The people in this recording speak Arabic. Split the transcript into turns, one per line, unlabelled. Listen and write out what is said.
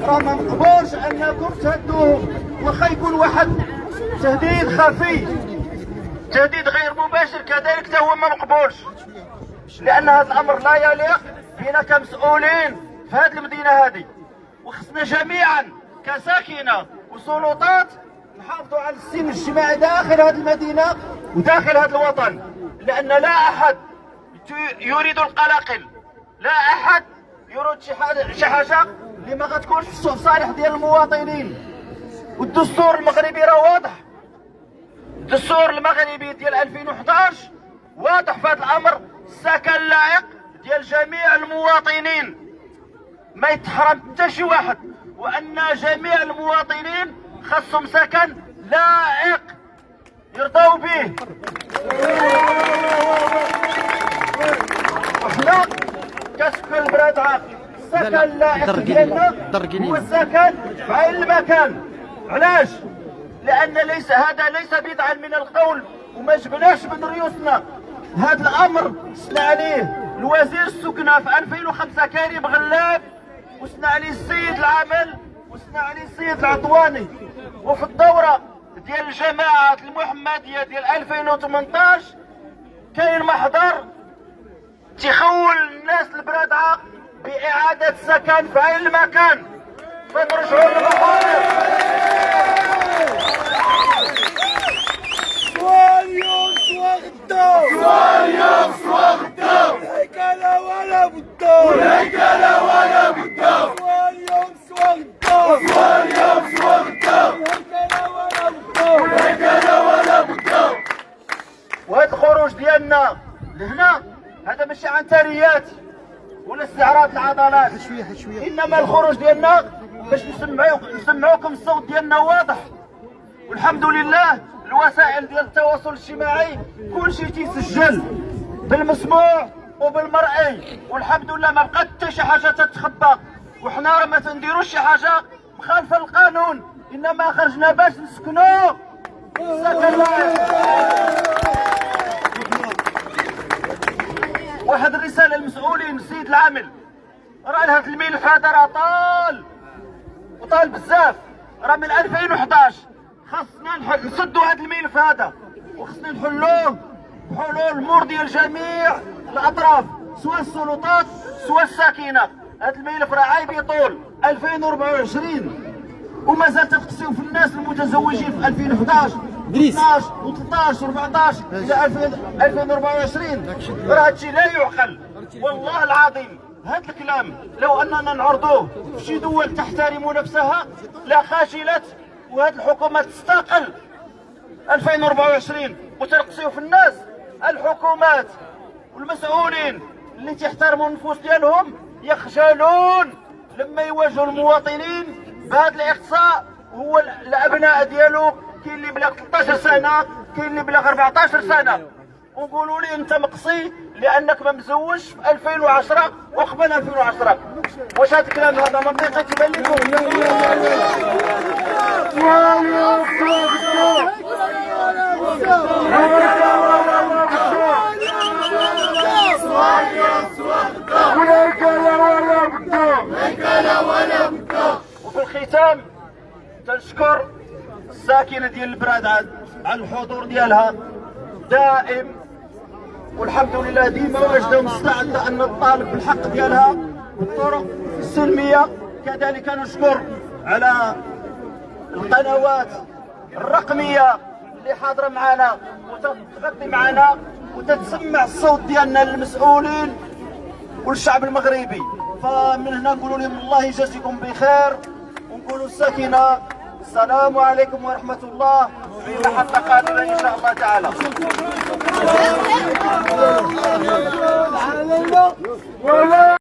راه ما مقبولش انكم تهدوهم، واخا يكون واحد تهديد خفي، تهديد غير مباشر كذلك تا هو ما مقبولش، لان هذا الامر لا يليق بنا كمسؤولين في هذه المدينه هذه. وخصنا جميعا كساكنه وسلطات نحافظوا على السلم الاجتماعي داخل هذه المدينه وداخل هذا الوطن، لان لا احد يريد القلاقل، لا احد يريد شي حاجه اللي ما غتكونش في صالح ديال المواطنين. والدستور المغربي راه واضح، الدستور المغربي ديال 2011 واضح في هذا الامر، السكن لائق ديال جميع المواطنين ما يتحرم حتى شي واحد، وان جميع المواطنين خاصهم سكن لائق يرضوا به. وحنا كسكن البلاد عاقل، السكن اللائق ديالنا هو السكن في عين المكان. علاش؟ لان هذا ليس بدعا من القول وما جبناش من ريوسنا، هذا الامر سنى عليه الوزير السكنه في 2005 كريم غلاب، وسنى عليه السيد العامل، وسنى عليه السيد العطواني. وفي الدوره ديال الجماعه المحمديه ديال 2018 كاين محضر تيخول الناس البرادعه باعاده السكن في عين المكان، فنرجعوا للمحاضر.
اليوم سوا غدا، اليوم سوا غدا، والهيكلة ولا بدا، والهيكلة ولا بدا، اليوم سوا غدا، اليوم سوا غدا، والهيكلة ولا بدا، والهيكلة ولا بدا.
وهذا الخروج ديالنا لهنا هذا ماشي عن ثريات ولا استعراض العضلات، انما الخروج ديالنا باش نسمعوكم الصوت ديالنا واضح. والحمد لله الوسائل ديال التواصل الاجتماعي كلشي تيسجل بالمسموع وبالمرئي، والحمد لله ما بقات حتى شي حاجه تتخبى. وحنا راه ما تنديروش شي حاجه مخالفه للقانون، انما خرجنا باش نسكنوا سكن لائق. واحد الرساله للمسؤولين، السيد العامل، راه هذا الملف هذا راه طال بزاف، راه من 2011 خاصنا نسدوا هذا الملف هذا، وخصنا نحلوه بحلول مرضيه لجميع الاطراف سواء السلطات سواء الساكنه. هذا الملف راه عايب يطول 2024 ومازال تتقسيو في الناس المتزوجين في 2011 12 و13 و14 الى 2024. راه هادشي لا يعقل والله العظيم. هذا الكلام لو اننا نعرضوه في شي دول تحترم نفسها لا خجلت، وهذه الحكومه تستقل 2024 وترقصيو في الناس. الحكومات والمسؤولين اللي تحترموا النفوس ديالهم يخجلون لما يواجهوا المواطنين بهذا الاقصاء. هو الابناء ديالو كاين اللي بلغ 13 سنه، كاين اللي بلغ 14 سنه، ونقولوا لي انت مقصي لانك ما مزوجش في 2010 وقبل 2010. واش هذا الكلام هذا منطقي تبان لكم؟ وفي الختام تنشكر الساكنه ديال البرادعه على الحضور ديالها دائم، والحمد لله ديما واجده ومستعده ان تطالب بالحق ديالها بالطرق السلميه. كذلك نشكر على القنوات الرقميه اللي حاضره معنا وتغطي معنا وتتسمع الصوت ديالنا للمسؤولين والشعب المغربي. فمن هنا نقولوا لهم الله يجازيكم بخير، ونقولوا الساكنه السلام عليكم ورحمه الله في محطه قادمه ان شاء الله تعالى.